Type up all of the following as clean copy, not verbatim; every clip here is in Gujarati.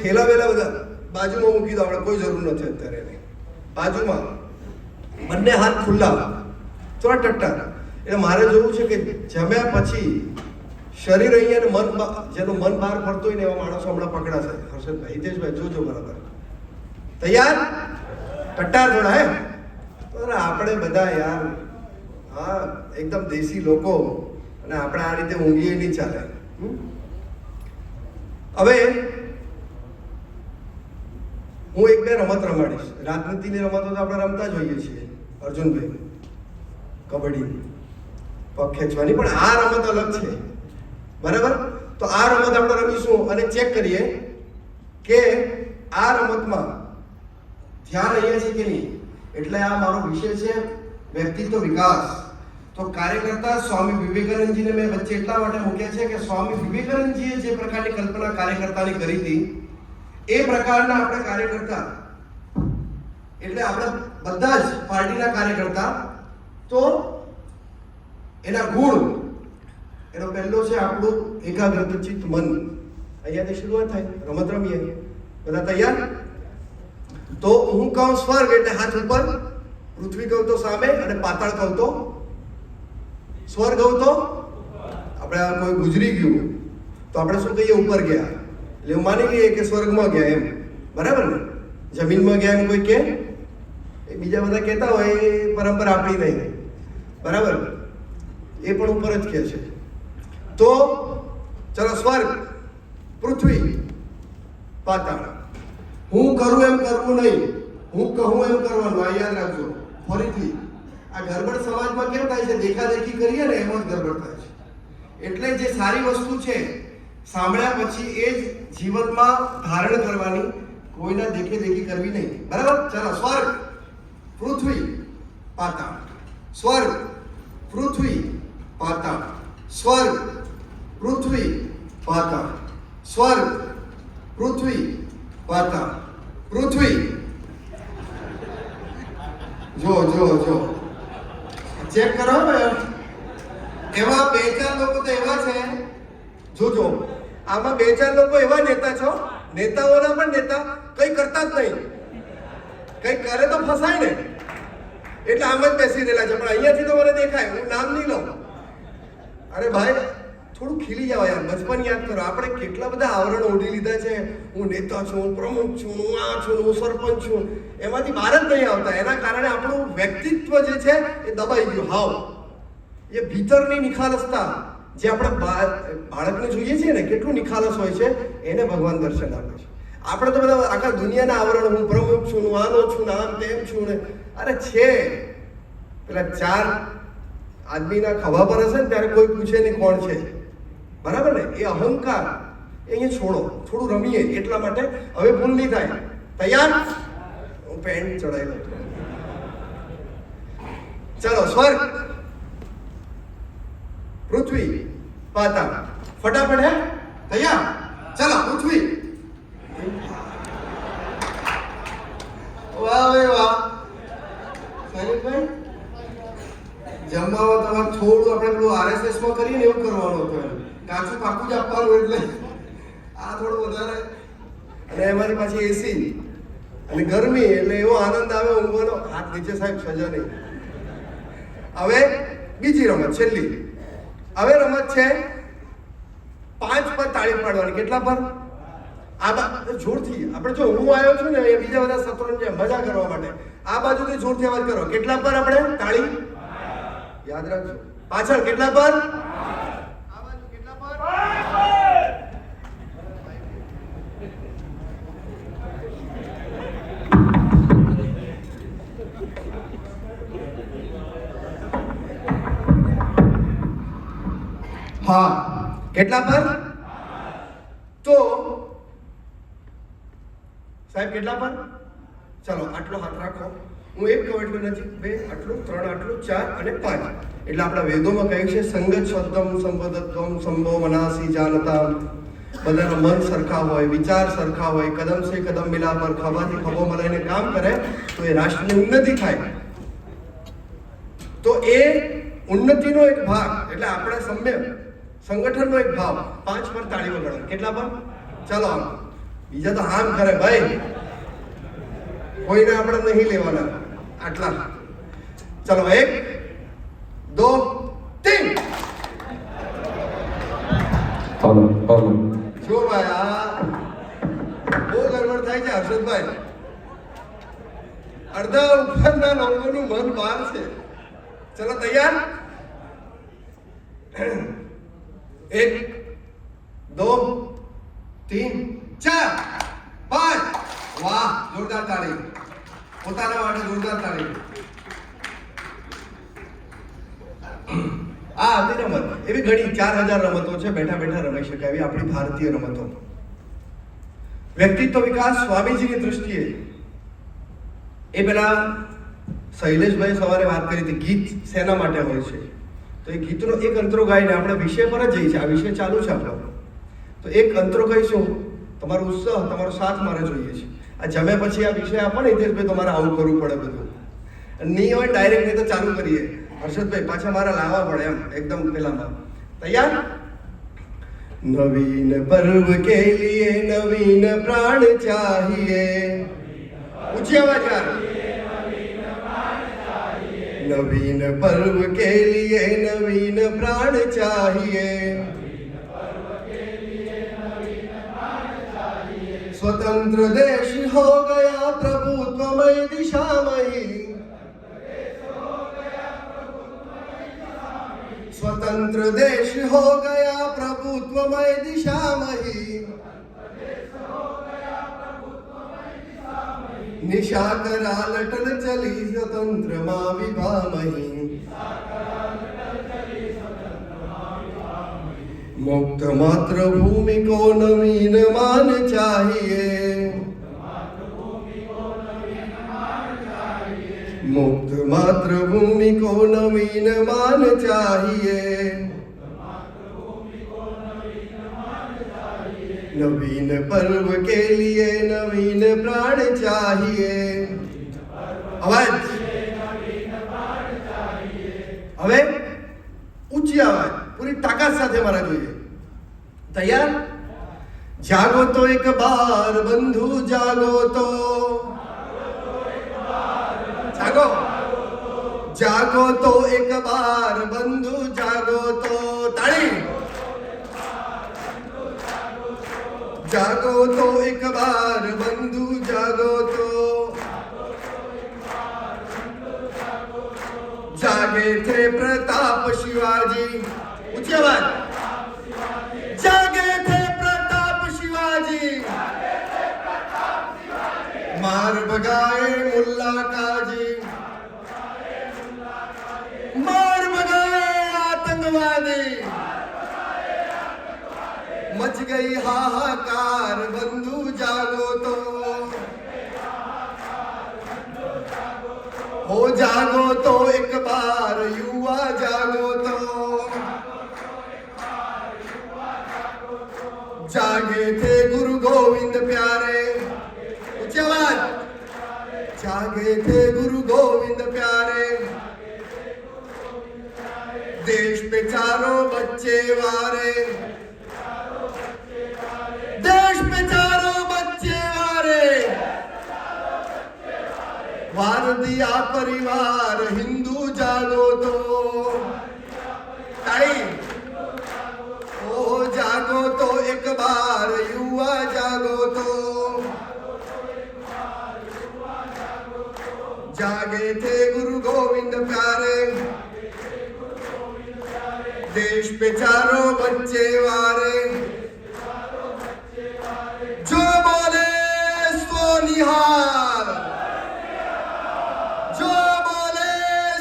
થેલા વેલા બધા બાજુમાં મૂકી દો, આપણે કોઈ જરૂર નથી અત્યારે એની. બાજુમાં બંને હાથ ખુલ્લા, થોડા ટટ્ટા. એટલે મારે જોવું છે કે જમ્યા પછી શરીર અહીંયા ને મન, જેનું મન બહાર ફરતું હોય ને એવા માણસો હમણાં પકડાશે. હર્ષદભાઈ, હિતેશભાઈ, જોજો બરાબર. તૈયાર? ટટ્ટાર થોડા હે. અરે આપણે બધા યાર, હા, એકદમ દેશી લોકો, અને આપણે આ રીતે ઊંઘીએ નહીં ચાલે. હવે હું એક બે રમત રમાડીશ. રાજનીતિની રમતો તો આપણે રમતા જ હોઈએ છીએ અર્જુનભાઈ, કબડ્ડી, પગ ખેંચવાની, પણ આ રમત અલગ છે. બરાબર? તો આ રમત આપણે રમીશું અને ચેક કરીએ કે આ રમતમાં ધ્યાન અહીંયા છે કે નહીં. એટલે આ મારો વિષય છે વ્યક્તિત્વ વિકાસ. તો કાર્યકર્તા સ્વામી વિવેકાનંદજીને મેં વચ્ચે એટલા માટે મૂક્યા છે કે સ્વામી વિવેકાનંદજીએ જે પ્રકારની કલ્પના કાર્યકર્તાની કરી હતી એ પ્રકારના આપણે કાર્યકર્તા, એટલે આપણે બધા જ પાર્ટીના કાર્યકર્તા. તો એના ગુણ, એનો પહેલો છે આપણું એકાગ્રચિત્ત મન. અહીંયાથી શરૂઆત થાય. રમત રમીએ. બધા તૈયાર? તો હું કહું સ્વર્ગ એટલે હાથ ઉપર, પૃથ્વી કહું તો સામે, અને પાતાળ કહું તો સ્વર્ગ કહું તો આપણે કોઈ ગુજરી ગયું તો આપણે શું કહીએ? ઉપર ગયા. એટલે હું માની લઈએ કે સ્વર્ગમાં ગયા એમ. બરાબર ને? જમીનમાં ગયા એમ કોઈ કે, એ બીજા બધા કહેતા હોય, એ પરંપરા આપણી નહીં. બરાબર? એ પણ ઉપર જ કહે છે. તો ચલો, સ્વર્ગ, પૃથ્વી, પાતાળ. હું કરું એમ કરવું નહીં, હું કહું એમ કરવાનું. આ યાદ રાખજો. ફરીથી, આ ગરબડ સમાજમાં કેમ થાય છે? દેખાદેખી કરીએ ને એમાં જ ગરબડ થાય છે. એટલે જે સારી વસ્તુ છે સાંભળ્યા પછી એ જ જીવનમાં ધારણ કરવાની, કોઈના દેખી કરવી નહીં. બરાબર? ચાલો, સ્વર્ગ, પૃથ્વી, પાતાળ. સ્વર્ગ, પૃથ્વી, પાતાળ. સ્વર્ગ, પૃથ્વી, પાતાળ. સ્વર્ગ, પૃથ્વી, પાતાળ. પૃથ્વી. જો ચેક કરો. એવા બે ચાર લોકો તો એવા છે, જોજો, આમાં બે ચાર લોકો એવા નેતા છો, નેતાઓના પણ નેતા કઈ કરતા જ નહીં. કઈ કરે તો ફસાય ને, એટલે આમ જ બેસી રહેલા છે. પણ અહીંયાથી તો મને દેખાય, હું નામ નહીં લઉં. અરે ભાઈ, થોડું ખીલી જાવ યાર. બચપન યાદ કરો. આપણે કેટલા બધા આવરણ ઓઢી લીધા છે. હું નેતા છું, હું પ્રમુખ છું, હું આ છું, હું સરપંચ છું. એમાંથી બહાર જ નહીં આવતા. એના કારણે આપણું વ્યક્તિત્વ જે છે એ દબાઈ ગયું. હાવ એ ભીતરની નિખાલસતા જે આપણે બાળકને જોઈએ છીએ ને, કેટલું નિખાલસ હોય છે, એને ભગવાન દર્શન આપે છે. આપણે તો બધા આખા દુનિયાના આવરણ, હું પ્રમુખ છું, હું આનો છું, આમ તેમ છું ને. અરે છે, પેલા ચાર આદમીના ખભા પર હશે ને ત્યારે કોઈ પૂછે નહીં કોણ છે. બરાબર ને? એ અહંકાર એ અહીંયા છોડો. થોડું રમીએ એટલા માટે. હવે ભૂલ નહીં થાય. તૈયાર? હું પેન્ટ ચડાવી લઉં. ચાલો, સ્વર્ગ, પૃથ્વી, પાતાળ. ફટાફટ હે? તૈયાર? ચાલો, પૃથ્વી. વાહ ભાઈ વાહ. શૈલેષભાઈ, જમવામાં તમારે થોડું આપણે પેલું RSS માં કરીએ ને એવું કરવાનું હતું. કાચું પાકું જ આપવાનું. એટલે આ થોડું વધારે, અને એમાંથી પાછી એસી અને ગરમી, એટલે એવો આનંદ આવે ઊંઘવાનો. હાથ નીચે સાહેબ, સજા નહીં. હવે બીજી રમત, છેલ્લી. હવે રમત છે 5 પર તાળી પાડવાની. કેટલા પર? આ જોરથી. આપણે જો હું આવ્યો છું ને, એ બીજા બધા સત્રોને મજા કરવા માટે આ બાજુથી જોરથી અવાજ કરો. કેટલા પર આપણે તાળી? યાદ રાખજો. પાછળ કેટલા પર? આ બાજુ કેટલા પર? હા, કેટલા પર? તો સાહેબ કેટલા પર? ચલો, આટલો હાથ રાખો. હું એક કહું એટલું નથી, 2, આટલું, 3, આટલું, 4 અને 5. એટલે આપણા વેદોમાં કહ્યું છે સંગત શબ્દમ સંપદત્વમ સંભવ મનાસી જાનતા. બધાના મન સરખા હોય, વિચાર સરખા હોય, કદમ સે કદમ મિલા પર, ખભાથી ખભો મળીને કામ કરે તો એ રાષ્ટ્રની ઉન્નતિ થાય. તો એ ઉન્નતિનો એક ભાગ, એટલે આપણે સંગઠનનો એક ભાવ. 5 પર તાળી વગાડો. કેટલા પર? ચાલો, બીજા તો હામ કરે ભાઈ, કોઈને આપણે નહીં લેવાના. આટલા. ચલો 1 2 3. ફોલો જો ભાઈ આ બહુ ગડબડ થાય છે હર્ષદભાઈ. અડધા ઉપરના લોકોનું મન બહાર છે. ચલો તૈયાર? 1 2 3 4 5. વાહ, જોરદાર તાળી. પોતાના માટે જોરદાર તાળી. આ હતી રમત. એવી ઘણી 4000 રમતો છે બેઠા બેઠા રમાઈ શકાય એવી આપણી ભારતીય રમતો. વ્યક્તિત્વ વિકાસ સ્વામીજીની દૃષ્ટિએ એ પેલા શૈલેષભાઈ સવારે વાત કરી હતી ગીત શેના માટે હોય છે, તો એ ગીતનો એક અંતરો ગાઈને આપણે વિષય પર જ જઈએ છીએ. આ વિષય ચાલુ છે આપણો, તો એક અંતરો કહીશું. તમારો ઉત્સાહ, તમારો સાથ મારે જોઈએ છે. આ જમે પછી આ વિષય આપો ને હિતેશભાઈ, તમારે આવું કરવું પડે બધું. નહીં હોય ડાયરેક્ટ નહીં તો ચાલુ કરીએ. હર્ષદભાઈ પાછા મારે લાવવા પડે એમ એકદમ પેલામાં. તૈયાર? नवीन पर्व के लिए नवीन प्राण चाहिए. ऊंची आवाज यार. नवीन पर्व के लिए नवीन प्राण चाहिए. स्वतंत्र देश हो गया प्रभुत्वमय दिशामयी. स्वतंत्र देश हो गया प्रभुत्वमय दिशामयी. निशा करा लटल चली स्वतंत्र मां विभामही. मुक्त मातृभूमि को नवीन मान चाहिए. मुक्त मातृभूमि को नवीन मान चाहिए. नवीन पर्व के लिए नवीन प्राण चाहिए. आवाज હવે ઊંચી આવાજ પૂરી તાકાત સાથે મારા જોઈએ. તૈયાર? જાગો તો એક બાર બંધુ, જાગો તો जागो. जागो तो एक बार बंधु, जागो तो ताली. जागो तो एक बार बंधु, जागो तो. जागे थे प्रताप शिवाजी. ऊंची आवाज. जागे थे प्रताप शिवाजी. मार भगाए मुल्ला काजी. मार भगाए आतंकवादी. मच गई हाहाकार बंधु, जागो तो. हो जागो तो एक बार युवा, जागो तो. जागे थे गुरु गोविंद प्यारे. जागे थे गुरु गोविंद प्यारे. देश पे चारों बच्चे वारे. देश पे चारों बच्चे वारे. वार दिया परिवार हिंदू, जागो तो. ताई. ओ जागो तो एक बार युवा, जागो तो. जागे थे गुरु गोविंद प्यारे. देश पे चारों बच्चे वारे. जो बोले सो निहाल. जो बोले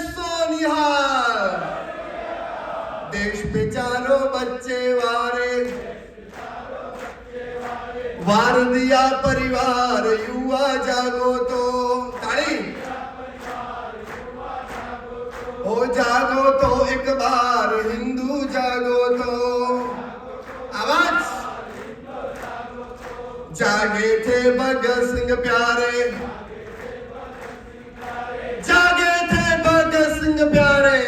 सो निहाल. देश पे चारों बच्चे वारे. वार दिया परिवार युवा, जागो तो. ताली. हो जागो तो एक बार हिंदू, जागो तो. आवाज. जागे थे भगत सिंह प्यारे. जागे थे भगत सिंह प्यारे.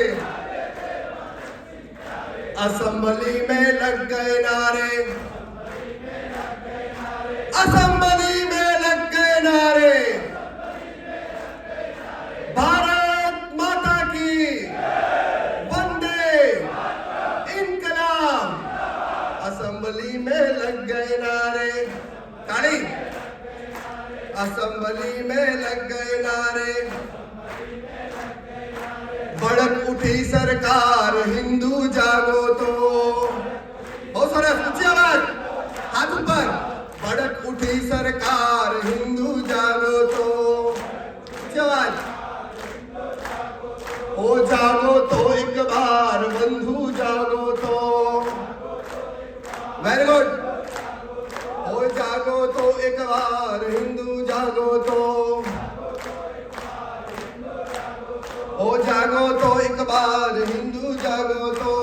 असेंबली में लग गए नारे. असेंबली असम्बली में लग गए नारे, भड़क उठी सरकार हिंदू जागो तो। बहुत सारे ऊंची आवाज, हाथ ऊपर। भड़क उठी सरकार हिंदू जागो तो, ऊंची आवाज। ओ जागो तो एक बार बंधु जागो तो। Very good. ओ जागो तो एक बार हिंदू जागो तो। ओ जागो तो एक बार हिंदू जागो तो।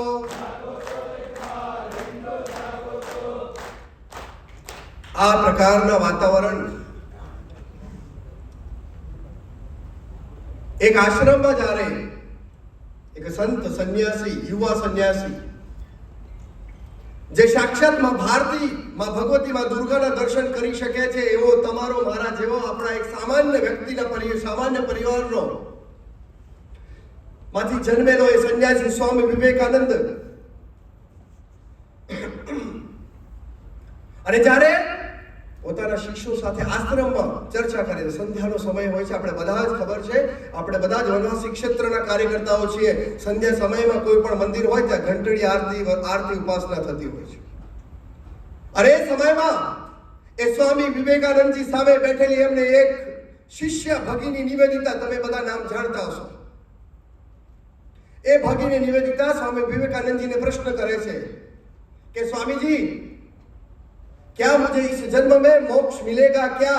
આ પ્રકારના વાતાવરણ એક આશ્રમમાં જ્યારે એક સંત સંન્યાસી, યુવા સંન્યાસી જે સાક્ષાત માં ભારતી, માં ભગવતી, માં દુર્ગાના દર્શન કરી શકે છે એવો તમારો મારા જેવો આપણા એક સામાન્ય વ્યક્તિના સામાન્ય પરિવારનો માંથી જન્મેલો એ સંન્યાસી સ્વામી વિવેકાનંદ, અને જ્યારે પોતાના શિષ્યો સાથે આશ્રમમાં ચર્ચા કરે છે, સંધ્યાનો સમય હોય છે, આપણે બધા જ ખબર છે, આપણે બધા જ વનવાસી ક્ષેત્રના કાર્યકર્તાઓ છીએ, સંધ્યા સમયમાં કોઈ પણ મંદિર હોય ત્યાં ઘંટડી આરતી ઉપાસના થતી હોય છે. અને એ સમયમાં એ સ્વામી વિવેકાનંદજી સામે બેઠેલી એમને એક શિષ્ય ભગિની નિવેદિતા, તમે બધા નામ જાણતા હશો. એ ભગિની નિવેદિતા સ્વામી વિવેકાનંદજીને પ્રશ્ન કરે છે कि स्वामी जी क्या मुझे इस जन्म में मोक्ष मिलेगा क्या?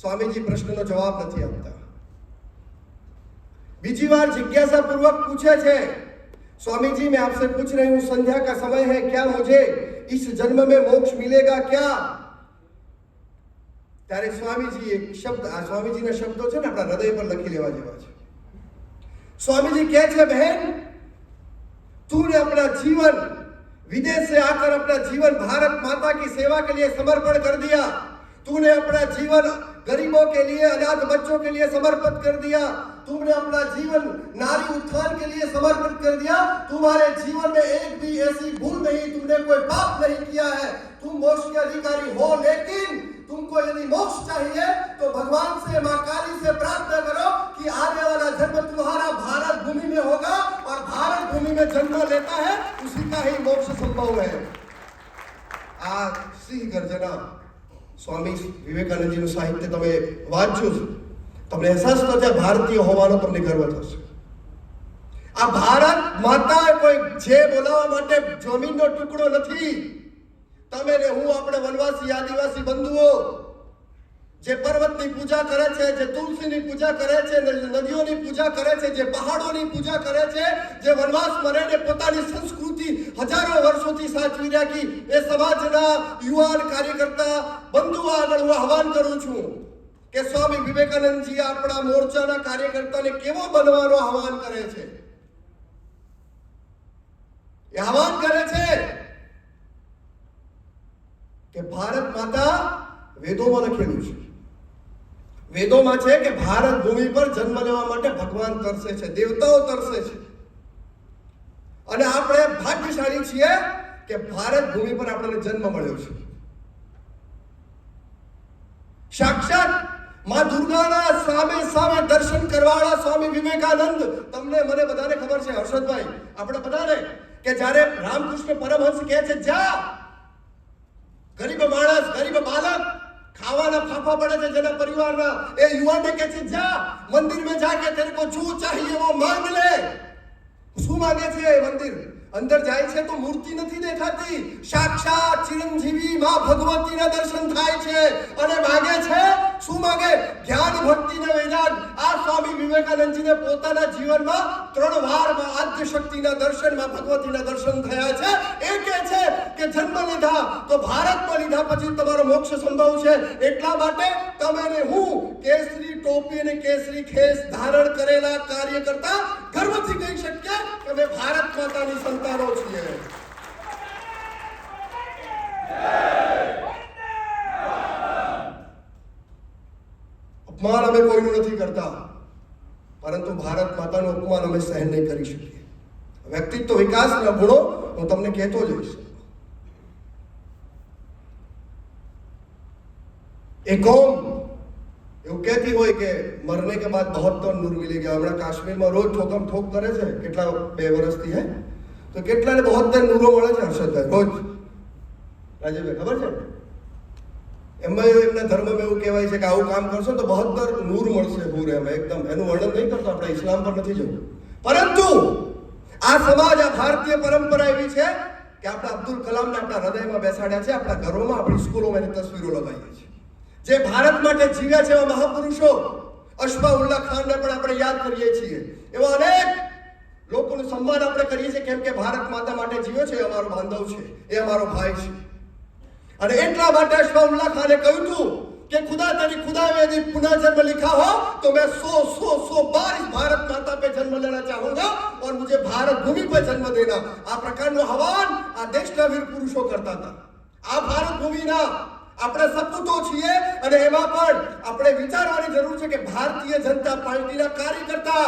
स्वामी जी प्रश्न નો જવાબ નથી આપતા. બીજી વાર जिज्ञासा पूर्वक पूछे છે, स्वामी जी मैं आपसे पूछ रही हूँ, संध्या का समय है, क्या मुझे इस जन्म में मोक्ष मिलेगा क्या? ત્યારે સ્વામીજી એક શબ્દ, આ સ્વામીજીના શબ્દો છે ને આપણા હૃદય પર લખી લેવા જેવા છે. स्वामीजी કહે છે, बहन तूने अपना जीवन विदेश से आकर अपना जीवन भारत माता की सेवा के लिए समर्पण कर दिया. तूने अपना जीवन गरीबों के लिए, अनाथ बच्चों के लिए समर्पित कर दिया. तुमने अपना जीवन नारी उत्थान के लिए समर्पित कर दिया. तुम्हारे जीवन में एक भी ऐसी भूल नहीं, तुमने कोई पाप नहीं किया है. तुम मोक्ष के अधिकारी हो, लेकिन तुमको यदि मोक्ष चाहिए तो भगवान से, मां काली से प्रार्थना करो कि आने वाला जन्म तुम्हारा भारत भूमि में होगा, और भारत भूमि में जन्म लेता है उसी का ही मोक्ष संभव है. आ सिंह गर्जना स्वामी विवेकानंदजीનું સાહિત્ય તમે વાંચો, તમને અહેસાસ થશે ભારતીય હોવાનો તમને ગર્વ થશે. આ ભારત માતા કોઈ જે બોલાવવા માટે જમીનનો ટુકડો નથી. તમે ને હું, આપણે વનવાસી આદિવાસી બંધુઓ જે પર્વતની પૂજા કરે છે, જે તુલસીની પૂજા કરે છે, નદીઓની પૂજા કરે છે, જે પહાડોની પૂજા કરે છે, જે વનવાસમાં રહીને પોતાની સંસ્કૃતિ હજારો વર્ષોથી સાચવી રાખી, એ સમાજના યુવાન કાર્યકર્તા બંધુઓ આગળ હું આહવાન કરું છું કે સ્વામી વિવેકાનંદજી આપણા મોરચાના કાર્યકર્તાને કેવો બનવાનો આહવાન કરે છે. એ આહવાન કરે છે કે ભારત માતા વેદોમાં લખેલું છે, વેદોમાં છે કે ભારત ભૂમિ પર જન્મ લેવા માટે ભગવાન તરસે છે, દેવતાઓ તરસે છે. અને આપણે ભાગ્યશાળી છીએ કે ભારત ભૂમિ પર આપણને જન્મ મળ્યો છે. સાક્ષાત માં દુર્ગાના સામે સામે દર્શન કરવાવાળા સ્વામી વિવેકાનંદ, તમને મને બધાને ખબર છે હર્ષદભાઈ, આપણે બધાને, કે જ્યારે રામકૃષ્ણ પરમહંસ કહે છે જા, ગરીબ માણસ, ગરીબ બાલક, ખાવાના ફાફા પડે છે જેના પરિવારના, એ યુવાને કહે છે જા મંદિર में जाके तेरे को जो चाहिए वो मांग ले. શું માંગે છે એ મંદિર? અંદર જાય છે તો મૂર્તિ નથી દેખાતી, સાક્ષાત ચિરંજીવી માં ભગવતીના દર્શન થાય છે. અને માંગે છે, શું માંગે? જ્ઞાન, ભક્તિ ને વૈરાગ. આ સ્વામી વિવેકાનંદજીને પોતાના જીવનમાં 3 વાર આદ્ય શક્તિના દર્શન, માં ભગવતીના દર્શન થયા છે. એ કહે છે કે જન્મ લીધા તો ભારતમાં લીધા પછી તમારો મોક્ષ સંભવ છે. એટલા માટે તમે ને હું કેસરી ટોપી અને કેસરી ખેસ ધારણ કરેલા કાર્યકર્તા ગર્વથી કહી શકીએ કે અમે ભારત માતાની સંતાનો છીએ. અપમાન અમે કોઈનું નથી કરતા, પરંતુ ભારત માતાનું અપમાન અમે સહન નહીં કરી શકીએ. વ્યક્તિત્વ વિકાસના ગુણો હું તમને કહેતો જઈશ. એ કોમ એવું કહેતી હોય કે મરને કે બાદ 72 નૂર મિલેગા. હમણાં કાશ્મીરમાં રોજ ઠોકમ ઠોક કરે છે, કેટલા 2 વર્ષથી હે, તો કેટલાને 72 નૂરો મળે છે હર્ષદભાઈ રોજ. રાજેશભાઈ ખબર છે? એમાં એમના ધર્મમાં એવું કહેવાય છે કે આવું કામ કરશો તો 72 નૂર મળશે. પૂર એમ એકદમ એનું વર્ણન નહીં કરતો, આપણે ઇસ્લામ પર નથી જવું. પરંતુ આ સમાજ, આ ભારતીય પરંપરા એવી છે કે આપણે અબ્દુલ કલામને આપણા હૃદયમાં બેસાડ્યા છે, આપણા ઘરોમાં, આપણી સ્કૂલોમાં એની તસવીરો લગાવીએ છીએ. જે ભારત માટે જીવ્યા છે એવા મહાપુરુષો, અશફાઉલ્લાહ ખાનને પણ આપણે યાદ કરીએ છીએ. એવા અનેક લોકોનું સન્માન આપણે કરીએ છીએ, કેમ કે ભારત માતા માટે જીવ્યો છે, એ અમારો બાંધવ છે, એ અમારો ભાઈ છે. અને એટલા માટે અશફાઉલ્લાહ ખાને કહ્યું હતું कि खुदा तेरी खुदा में यदि पुनः जन्म लिखा हो तो मैं 100 बार इस भारत माता पे जन्म लेना चाहूंगा और मुझे भारत भूमि पे जन्म देना. આ પ્રકારનો આહવાન આ દેશના વીર પુરુષો કરતા હતા. આ ભારત ભૂમિના આપણે સપૂતો છીએ અને એમાં પણ આપણે વિચારવાની જરૂર છે કે ભારતીય જનતા પાર્ટીના કાર્યકર્તા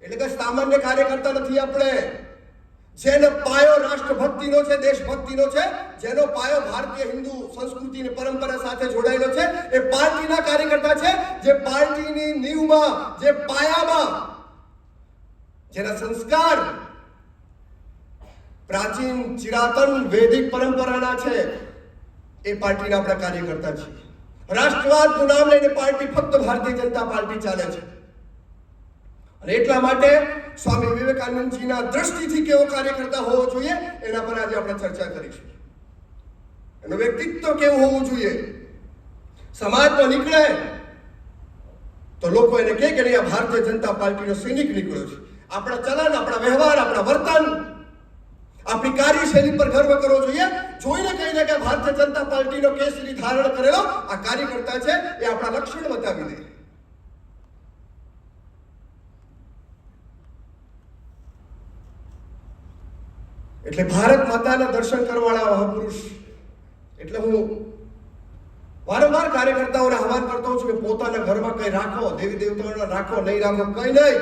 એટલે કે સામાન્ય કાર્યકર્તા નથી આપણે, જેનો પાયો રાષ્ટ્રભક્તિનો છે, દેશભક્તિનો છે, જેનો પાયો ભારતીય હિન્દુ સંસ્કૃતિ અને પરંપરા સાથે જોડાયેલો છે, એ પાર્ટીના કાર્યકર્તા છે, જે પાર્ટીની નીવમાં, જે પાયામાં, જેના સંસ્કાર પ્રાચીન ચિરાતન વૈદિક પરંપરાના છે, એ પાર્ટીના આપણા કાર્યકર્તા છે. રાષ્ટ્રવાદનું નામ લઈને પાર્ટી ફક્ત ભારતીય જનતા પાર્ટી ચાલે છે. અને એટલા માટે સ્વામી વિવેકાનંદજીના દ્રષ્ટિથી કેવો કાર્યકર્તા હોવો જોઈએ એના પર આજે આપણે ચર્ચા કરીશું. એનું વ્યક્તિત્વ કેવું હોવું જોઈએ. સમાજમાં નીકળે તો લોકો એને કહે કે નહીં, આ ભારતીય જનતા પાર્ટીનો સૈનિક નીકળ્યો છે. આપણા ચલણ, આપણા વ્યવહાર, આપણા વર્તન, આપણી કાર્યશૈલી પર ગર્વ કરવો જોઈએ. જોઈને કહીને કે ભારતીય જનતા પાર્ટીનો કેસરી ધારણ કરેલો આ કાર્યકર્તા છે, એ આપણા લક્ષણ બતાવી દે. એટલે ભારત માતાના દર્શન કરવાવાળા મહાપુરુષ. એટલે હું વારંવાર કાર્યકર્તાઓને આહવાન કરતો છું કે પોતાના ઘરમાં કઈ રાખો, દેવી દેવતાઓને રાખો, નહીં રાખો કઈ નહીં,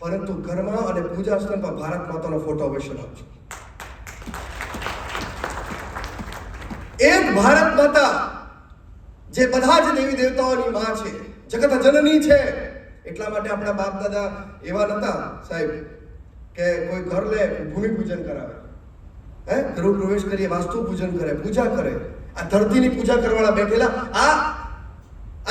પરંતુ ઘરમાં અને પૂજા સ્થળ પર ભારત માતાનો ફોટો અવશ્ય રાખજો. એક ભારત માતા જે બધા જ દેવી દેવતાઓની માં છે, જગત જનની છે. એટલા માટે આપણા બાપ દાદા એવા નતા સાહેબ કે કોઈ ઘર લે ભૂમિ પૂજન કરાવે, ગૃહ પ્રવેશ કરીએ વાસ્તુ પૂજન કરે, પૂજા કરે. આ ધરતીની પૂજા કરવાના બેઠેલા આ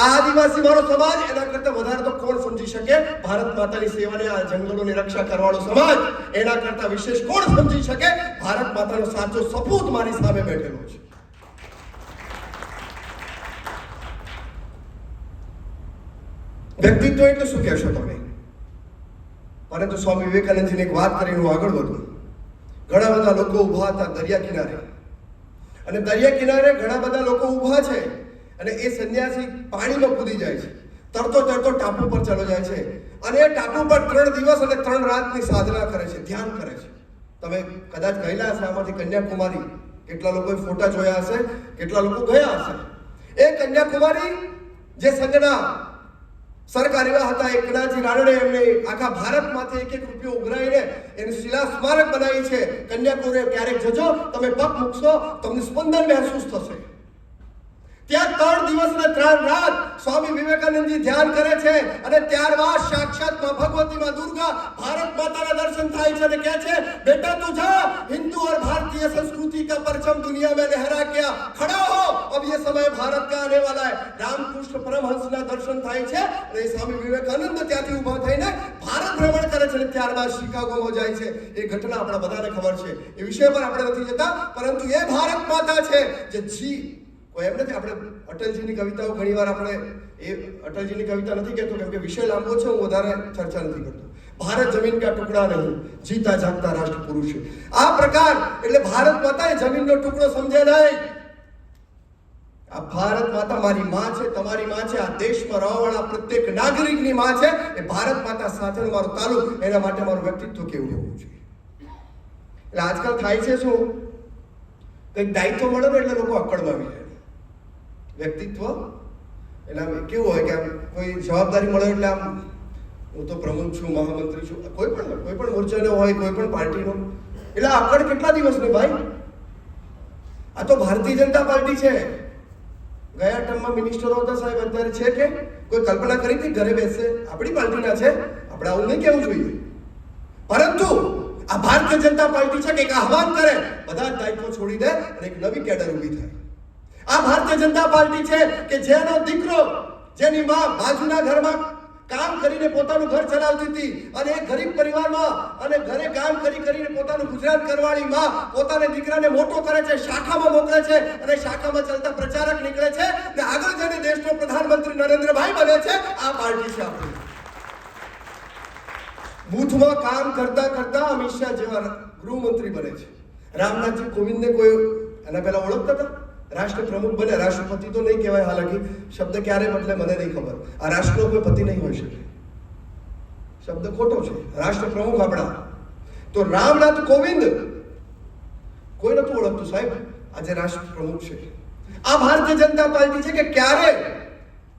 આદિવાસી મારો સમાજ, એના કરતા વધારે તો કોણ સમજી શકે ભારત માતાની સેવાને, આ જંગલોની રક્ષા કરવાળો સમાજ, એના કરતા વિશેષ કોણ સમજી શકે ભારત માતાનો સાચો સપૂત મારી સામે બેઠેલો છે. વ્યક્તિત્વ એટલે શું કહેશો તમે? પરંતુ સ્વામી વિવેકાનંદજીને એક વાત કરીને હું આગળ વધું. ઘણા બધા લોકો ઊભા હતા દરિયા કિનારે, અને દરિયા કિનારે ઘણા બધા લોકો ઊભા છે, અને એ સંન્યાસી પાણીમાં કૂદી જાય છે, તરતો તરતો ટાપુ પર ચલો જાય છે, અને એ ટાપુ પર 3 દિવસ અને 3 રાતની સાધના કરે છે, ધ્યાન કરે છે. તમે કદાચ ગયેલા હશે આમાંથી કન્યાકુમારી, કેટલા લોકોએ ફોટા જોયા હશે, કેટલા લોકો ગયા હશે. એ કન્યાકુમારી જે સંઘના સરકાર એવા હતા, એકનાથજી રાનડે એમને આખા ભારતમાંથી 1-1 રૂપિયો ઉઘરાઈને એની શિલા સ્મારક બનાવી છે. કન્યાકુમારી ક્યારેક જજો, તમે પગ મૂકશો, તમને સ્પંદન મહેસૂસ થશે. ત્યાં 3 દિવસ અને 3 રાત સ્વામી વિવેકાનંદજી ધ્યાન કરે છે, અને ત્યારબાદ સાક્ષાત માં ભગવતી માં દુર્ગા ભારત માતાના દર્શન થાય છે અને કહે છે, બેટા તું જા, हिंदू और भारतीय संस्कृति का परचम दुनिया में लहरा के खड़ा हो, अब ये समय भारत का आने वाला है. रामकृष्ण परमहंसના દર્શન થાય છે, અને સ્વામી વિવેકાનંદ ત્યાંથી ઊભા થઈને ભારત ભ્રમણ કરે છે, અને ત્યારબાદ શિકાગોમાં જાય છે. એ ઘટના આપણા બધાને ખબર છે, એ વિષય પર આપણે નથી જતા, પરંતુ એ ભારત માતા છે જે કોઈ એમ નથી. આપણે અટલજીની કવિતાઓ ઘણીવાર આપણે એ અટલજીની કવિતા નથી કહેતો, કેમ કે વિષય લાંબો છે, હું વધારે ચર્ચા નથી કરતો. ભારત જમીન કા ટુકડા નહીં, જીતા જાગતા રાષ્ટ્ર પુરુષ. આ પ્રકાર એટલે ભારત માતા એ જમીનનો ટુકડો સમજે નહીં. આ ભારત માતા મારી માં છે, તમારી માં છે, આ દેશમાં રહેવાવાળા પ્રત્યેક નાગરિકની માં છે. એ ભારત માતા સાથેનો મારો તાલુક, એના માટે મારું વ્યક્તિત્વ કેવું હોવું જોઈએ. એટલે આજકાલ થાય છે શું, કંઈક દાયિત્વ મળે ને એટલે લોકો અકળમાં આવી જાય. વ્યક્તિત્વ એટલે આમ કેવું હોય કે આમ કોઈ જવાબદારી મળે એટલે આમ હું તો પ્રમુખ છું, મહામંત્રી છું, કોઈ પણ મોરચાનો હોય, કોઈ પણ પાર્ટીનો, એટલે અકડ કેટલા દિવસની ભાઈ? આ તો ભારતીય જનતા પાર્ટી છે. ગયા ટર્મમાં મિનિસ્ટરો હતા સાહેબ, અત્યારે છે કે કોઈ કલ્પના કરી હતી ઘરે બેસે આપણી પાર્ટીના છે? આપણે આવું નહીં કહેવું જોઈએ. પરંતુ આ ભારતીય જનતા પાર્ટી છે કે એક આહવાન કરે, બધા જ દાયિત્વ છોડી દે અને એક નવી કેડર ઊભી થાય. આ ભારતીય જનતા પાર્ટી છે કે જેનો દીકરો, જેની માં બાજુના ઘરમાં કામ કરીને પોતાનું ઘર ચલાવતી હતી અને એક ગરીબ પરિવારમાં અને ઘરે કામ કરીને પોતાનું ગુજરાન કરવાળી માં પોતાને દીકરાને મોટો કરે છે, શાખામાં મોકલે છે અને શાખામાં ચાલતા પ્રચારક નીકળે છે અને આગળ જઈને દેશનો પ્રધાનમંત્રી નરેન્દ્રભાઈ બને છે. આ પાર્ટી છે આપણી. બૂથમાં કામ કરતા કરતા અમિત શાહ જેવા ગૃહમંત્રી બને છે. રામનાથજી કોવિંદને કોઈ એના પહેલા ઓળખતા હતા? રાષ્ટ્ર પ્રમુખ બને, રાષ્ટ્રપતિ તો નહીં કહેવાય, હાલાકી શબ્દ ક્યારે બદલે મને નહીં ખબર. આ રાષ્ટ્રનો કોઈ પતિ નહીં હોઈ શકે, શબ્દ ખોટો છે. રાષ્ટ્ર પ્રમુખ આપણા તો રામનાથ કોવિંદ કોઈ નતું ઓળખતું સાહેબ, આજે રાષ્ટ્ર પ્રમુખ છે. આ ભારતીય જનતા પાર્ટી છે કે ક્યારે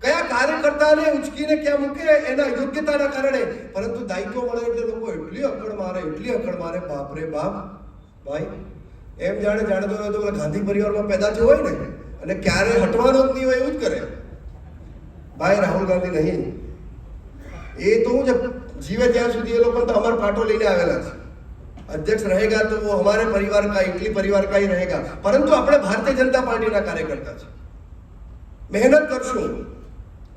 કયા કાર્યકર્તાને ઉચકીને ક્યાં મૂકે એના યોગ્યતાના કારણે, પરંતુ દાયિત્વ મળે એટલે લોકો એટલી અકડ મારે, બાપરે બાપ. ભાઈ એમ જાણે તો ગાંધી પરિવારમાં પેદા થયો હોય ને અને ક્યારે હટવાનો જ નહીં હોય એવું જ કરે. ભાઈ રાહુલ ગાંધી નહીં, એ તો હું જીવે ત્યાં સુધી એ લોકો તો અમારો પાટો લઈને આવેલા છે. અધ્યક્ષ રહેગા તો वो हमारे परिवार का, इटली परिवार का ही रहेगा. પરંતુ આપણે ભારતીય જનતા પાર્ટીના કાર્યકર્તા છે, મહેનત કરશું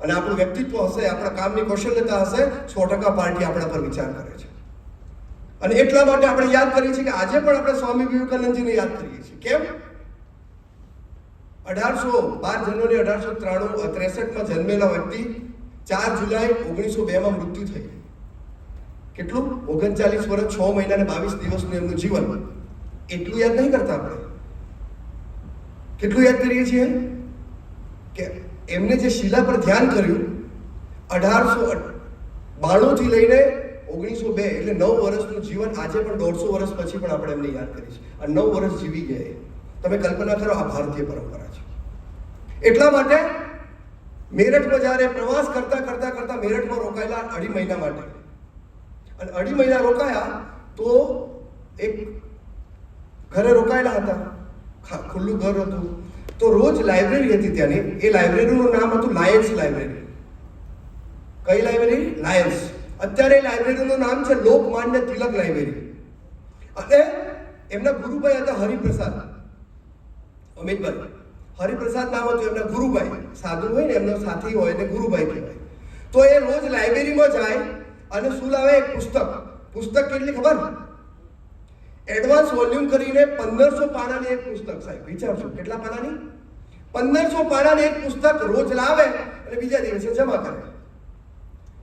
અને આપણું વ્યક્તિત્વ હશે, આપણા કામની કૌશલ્યતા હશે, 100% પાર્ટી આપણા પર વિચાર કરે છે. અને એટલા માટે આપણે યાદ કરીએ છીએ કે આજે પણ આપણે સ્વામી વિવેકાનંદજીને યાદ કરીએ છીએ. કેમ? 12 જાન્યુઆરી 1863માં જન્મેલા વ્યક્તિ 4 જુલાઈ 1902માં મૃત્યુ થઈ. કેટલું? 39 વર્ષ 6 મહિના અને 22 દિવસનું એમનું જીવન. એટલું યાદ નહીં કરતા આપણે. કેટલું યાદ કરીએ છીએ કે એમને જે શિલા પર ધ્યાન કર્યું 1892 થી લઈને 1902 એટલે 9 વર્ષનું જીવન. આજે પણ 150 વર્ષ પછી પણ આપણે એમને યાદ કરીએ છીએ. આ 9 વર્ષ જીવી ગયા. તમે કલ્પના કરો, આ ભારતીય પરંપરા છે. એટલા માટે મેરઠમાં જ્યારે પ્રવાસ કરતા મેરઠમાં રોકાયેલા 2.5 મહિના માટે, અને 2.5 મહિના રોકાયા તો એક ઘરે રોકાયેલા હતા, ખુલ્લું ઘર હતું. તો રોજ લાઇબ્રેરી હતી ત્યાંની. એ લાઇબ્રેરીનું નામ હતું લાયન્સ લાઇબ્રેરી. કઈ લાઇબ્રેરી? લાયન્સ. અત્યારે લાઇબ્રેરીનું નામ છે લોકમાન્ય તિલક લાઇબ્રેરી. અને એમના ગુરુભાઈ હતા હરિપ્રસાદ, અમિતભાઈ હરિપ્રસાદ નામ હતું એમના ગુરુભાઈ. સાધુ હોય ને એમનો સાથી હોય એને ગુરુભાઈ કહેવાય. તો એ રોજ લાઇબ્રેરીમાં જાય અને શું લાવે? એક પુસ્તક કેટલી ખબર? એડવાન્સ વોલ્યુમ કરીને 1500 પાનાની એક પુસ્તક. સાહેબ વિચારજો કેટલા પાનાની? 1500 પાનાની એક પુસ્તક રોજ લાવે અને બીજા દિવસે જમા કરે.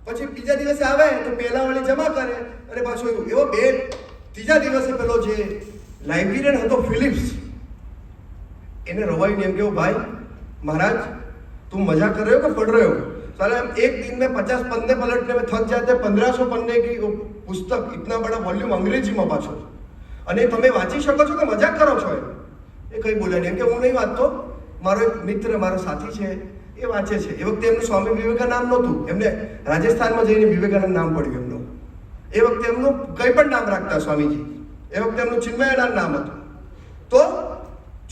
પછી બીજા દિવસે આવે તો પહેલા વાળી જમા કરે અને પાછું એવું. એવો ત્રીજા દિવસે પેલો જે લાઇબ્રેરિયન હતો ફિલિપ્સ, એને રવાઈને એમ કેવું, ભાઈ महाराज तुम मजा कर रहे हो कि पढ़ रहे हो? साला एक दिन में 50 पन्ने पलटने में थक जाते हैं. 1500 पन्ने की पुस्तक, इतना बड़ा वॉल्यूम अंग्रेजीમાં પાછો, અને તમે વાંચી શકો છો કે મજાક કરો છો? એ કઈ બોલ્યા નહીં. એમ કે હું નહીં વાંચતો, મારો એક મિત્ર, મારો સાથી છે, એ વાંચે છે. એ વખતે એમનું સ્વામી વિવેકાનંદ નામ નહોતું, એમને રાજસ્થાનમાં જઈને વિવેકાનંદ નામ પડ્યું એમનું. એ વખતે એમનું કંઈ પણ નામ રાખતા સ્વામીજી. એ વખતે એમનું ચિન્મયાનંદ નામ હતું. તો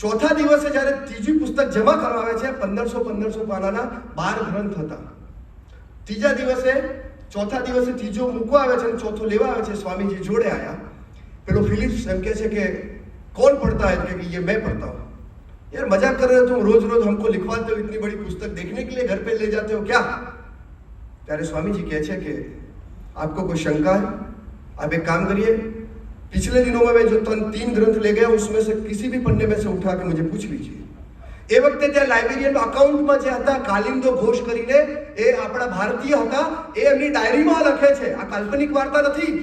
ચોથા દિવસે જ્યારે ત્રીજી પુસ્તક જમા કરવા આવે છે, 1500 પાનાના 12 ગ્રંથ હતા. ત્રીજા દિવસે, ચોથા દિવસે ત્રીજો મૂકવા આવે છે અને ચોથો લેવા આવે છે. સ્વામીજી જોડે આયા. પેલો ફિલિપ્સ એમ કહે છે કે कौन पढ़ता है? कि ये मैं पढ़ता हूँ. यार मजाक कर रहे हो तुम, रोज रोज हमको लिखवाते हो, इतनी बड़ी पुस्तक देखने के लिए घर पे ले जाते हो क्या? ત્યારે સ્વામીજી કહે છે કે आपको कोई शंका है? आप एक काम करिए, पिछले दिनों में मैं जो 3 ग्रंथ ले गया उसमें से किसी भी पन्ने में से उठा के मुझे पूछ लीजिए. એ વખતે ત્યાં લાઇબ્રેરિયન અકાઉન્ટમાં જે હતા કાલિંદો ઘોષ કરીને, એ આપણા ભારતીય હતા. એ એમની ડાયરીમાં લખે છે, આ કાલ્પનિક વાર્તા નથી.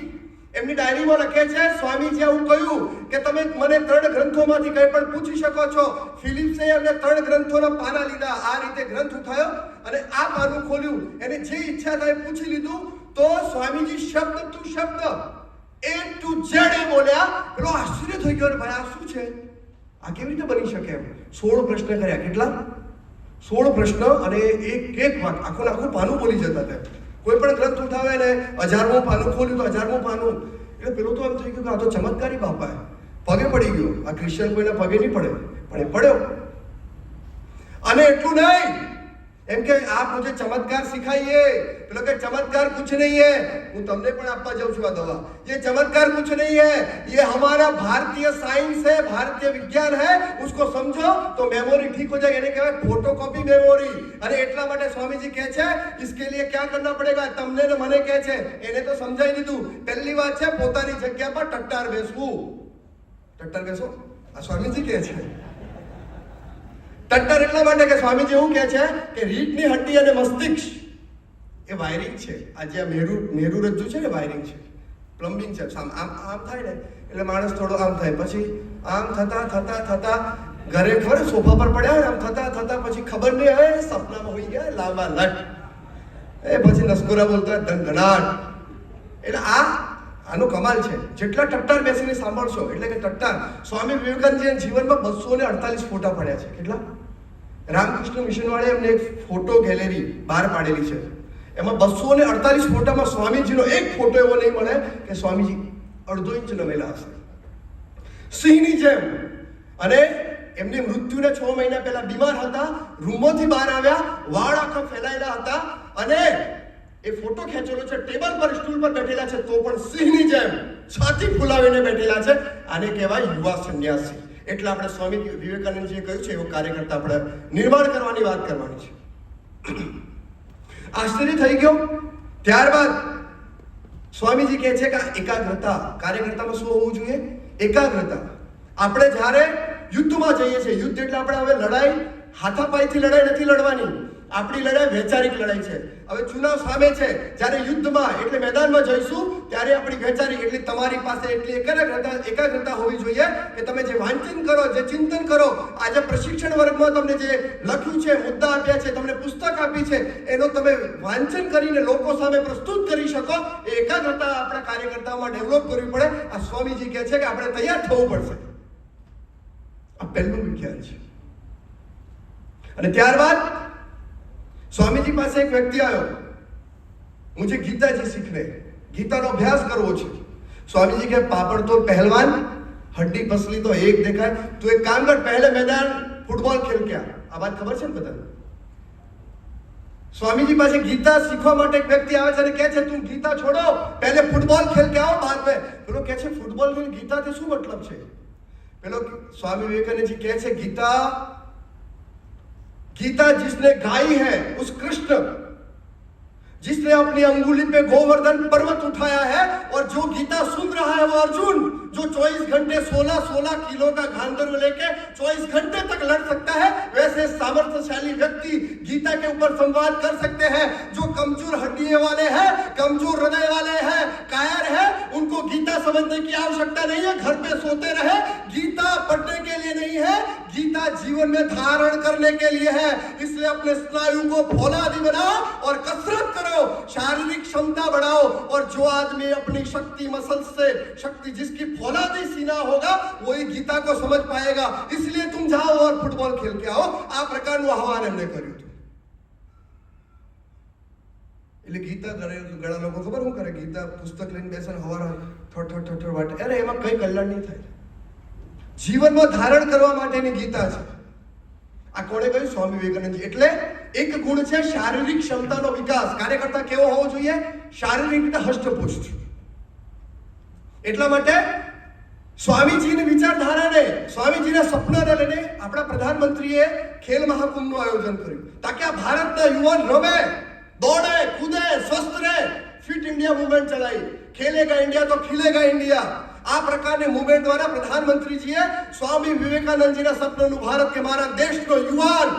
એમની ડાયરીમાં લખે છે, સ્વામીજી આવું કહ્યું કે તમે મને 3 ગ્રંથોમાંથી કંઈ પણ પૂછી શકો છો. ફિલિપ્સે એમને 3 ગ્રંથોના પાના લીધા, આ રીતે ગ્રંથ ઉઠાયો અને આ પાનું ખોલ્યું. એને જે ઈચ્છા થાય પૂછી લીધું. તો સ્વામીજી શબ્દ ટુ શબ્દ A to Z એ બોલ્યા. પેલો આશ્ચર્ય થઈ ગયો, ભાઈ આ શું છે? આ કેવી રીતે બની શકે? એમ 16 પ્રશ્ન કર્યા. કેટલા? 16 પ્રશ્ન, અને એક આખું પાનું બોલી જતા હતા. કોઈ પણ ગ્રંથ ઉઠાવે ને 1000મું પાનું ખોલ્યું તો 1000મું પાનું. એટલે પેલો તો એમ થઈ ગયું કે આ તો ચમત્કારી બાપા, પગે પડી ગયો. આ ક્રિશ્ચિયન કોઈના પગે નહીં પડે, પણ એ પડ્યો. અને એટલું નહીં, એમ કે આપ મુझे चमत्कार सिखाइए, પેલો કે चमत्कार कुछ नहीं है, હું તમને પણ આપવા જાઉં છું આ દવા, ये चमत्कार कुछ नहीं है, ये हमारा भारतीय साइंस है, भारतीय विज्ञान है, उसको समझो तो मेमोरी ठीक हो जाएगी, એને કહેવાય ફોટોકોપી મેમોરી। અને એટલા માટે સ્વામીજી કહે છે इसके लिए क्या करना पड़ेगा, તમને ને મને કહે છે, એને તો સમજાઈ દીધું। પહેલી વાત છે પોતાની જગ્યા પર ટટ્ટાર બેસવું। ટટ્ટાર બેસો, આ સ્વામીજી કહે છે। ટટ્ટાર એટલા માટે કે સ્વામીજી એવું કહે છે કે રીઢની હડ્ડી અને મસ્તિષ્ક એ વાયરિંગ છે। આ જે મેરુ રજ્જુ છે ને વાયરિંગ છે, પ્લમ્બિંગ છે। આમ આમ થાય ને એટલે માણસ થોડો આમ થાય, પછી આમ થતા થતા થતા ઘરે ખબર સોફા પર પડ્યા હોય, આમ થતા થતા પછી ખબર નહીં હોય સપનામાં હોઈ ગયા લાંબા લટ, એ પછી નસકોરા બોલતા ધનધનાટ। એટલે આનો કમાલ છે। જેટલા ટટ્ટાર બેસીને સાંભળશો એટલે કે ટટ્ટાર, સ્વામી વિવેકાનંદજીના જીવનમાં 248 ફોટા પડ્યા છે। કેટલા? રામકૃષ્ણ મિશન વાળે એમને એક ફોટો ગેલેરી બહાર પાડેલી છે, એમાં 248 ફોટામાં સ્વામીજીનો એક ફોટો એવો નહીં મળે કે સ્વામીજી અડધો ઇંચ નમેલા હશે, સિંહની જેમ। અને એમની મૃત્યુને 6 મહિના પહેલા બીમાર હતા, રૂમોથી બહાર આવ્યા, વાળ આખા ફેલાયેલા હતા, અને એ ફોટો ખેંચેલો છે, ટેબલ પર સ્ટૂલ પર બેઠેલા છે તો પણ સિંહની જેમ છાતી ફૂલાવીને બેઠેલા છે। આને કહેવાય યુવા સંન્યાસી। એટલે આપણે સ્વામી વિવેકાનંદજીએ કહ્યું છે એવો કાર્યકર્તા આપણે નિર્માણ કરવાની વાત કરવાની છે। આશ્ચર્ય થઈ ગયો। ત્યારબાદ સ્વામીજી કહે છે કે એકાગ્રતા, કાર્યકર્તામાં શું હોવું જોઈએ? એકાગ્રતા। આપણે જ્યારે યુદ્ધમાં જઈએ છીએ, યુદ્ધ એટલે આપણે હવે લડાઈ હાથાપાઈથી લડાઈ નથી લડવાની, આપણી લડાઈ વૈચારિક લડાઈ છે। હવે ચુનાવ સામે છે, જ્યારે યુદ્ધમાં એટલે મેદાનમાં જઈશું ત્યારે આપણી વૈચારિક એટલે તમારી પાસે એટલી એકાગ્રતા હોવી જોઈએ કે તમે જે વાંચન કરો, જે ચિંતન કરો, આજે પ્રશિક્ષણ વર્ગમાં તમને જે લખ્યું છે, મુદ્દા આપ્યા છે, તમને પુસ્તક આપી છે, એનો તમે વાંચન કરીને લોકો સામે પ્રસ્તુત કરી શકો। એ એકાગ્રતા આપણા કાર્યકર્તાઓમાં ડેવલપ કરવી પડે। આ સ્વામીજી કહે છે કે આપણે તૈયાર થવું પડશે। આ પહેલું વિજ્ઞાન છે। અને ત્યારબાદ स्वामी पास एक व्यक्ति आयो, मुझे गीता जी सीखने, गीता नो अभ्यास करवो छे। स्वामी जी के पापड़ तो पहलवान, हड्डी पसली तो एक देखाय, तू एक काम कर, पहले मैदान फुटबॉल खेल के आ। आ बात खबर छे ने बधाने? स्वामी जी पास गीता सीखवा माटे एक व्यक्ति आवे छे ने कहे छे तुम गीता छोड़ो, पहले फुटबॉल खेल के आओ, बाद में पेलो कहे छे फुटबॉल ने गीता थी शुं मतलब छे? पेलो स्वामी विवेकानंद जी कहे छे गीता जिसने गाई है उस कृष्ण, जिसने अपनी अंगुली पे गोवर्धन पर्वत उठाया है, और जो गीता सुन रहा है वो अर्जुन, जो 24 घंटे 16 किलो का गांधर्व लेके 24 घंटे तक लड़ सकता है, वैसे सामर्थ्यशाली व्यक्ति गीता के ऊपर संवाद कर सकते हैं। जो कमजोर हड्डियों वाले हैं, कमजोर हृदय वाले हैं, कायर हैं, उनको गीता समझने की आवश्यकता नहीं है, घर पे सोते रहे। गीता पढ़ने के लिए नहीं है, गीता जीवन में धारण करने के लिए है। इसलिए अपने स्नायु को फौलादी बनाओ और कसरत करो, शारीरिक क्षमता बढ़ाओ। और जो आदमी अपनी शक्ति मसल से, शक्ति जिसकी फौलादी सीना होगा वही गीता को समझ पाएगा। इसलिए तुम जाओ और फुटबॉल खेल के आओ। आ प्रकारનું આહવાન એમને કર્યું હતું। એટલે ગીતા ઘણા લોકો ખબર શું કરે, ગીતા પુસ્તક લઈને બેસે ને હવાર ઠઠ વાટે, અરે એમાં કઈ કલ્યાણ નહીં થાય। જીવનમાં ધારણ કરવા માટેની ગીતા છે। આ કોણે કહ્યું? સ્વામી વિવેકાનંદજી। એટલે એક ગુણ છે શારીરિક ક્ષમતાનો વિકાસ। કાર્યકર્તા કેવો હોવો જોઈએ? શારીરિક રીતે હષ્ટપુષ્ટ। એટલા માટે સ્વામીજીની વિચારધારાને, સ્વામીજીના સપનાને લઈને આપણા પ્રધાનમંત્રીએ ખેલ મહાકુંભનું આયોજન કર્યું, તાકે આ ભારતના યુવાન રમે, દોડે, કૂદે, સ્વસ્થ રહે। ફિટ ઇન્ડિયા મૂવમેન્ટ ચલાવી, ખેલેગા ઇન્ડિયા તો ખिलेगा ઇન્ડિયા। આ પ્રકારની મૂવમેન્ટ દ્વારા પ્રધાનમંત્રીજીએ સ્વામી વિવેકાનંદજીના સપનાનું ભારત કે મારા દેશનો યુવાન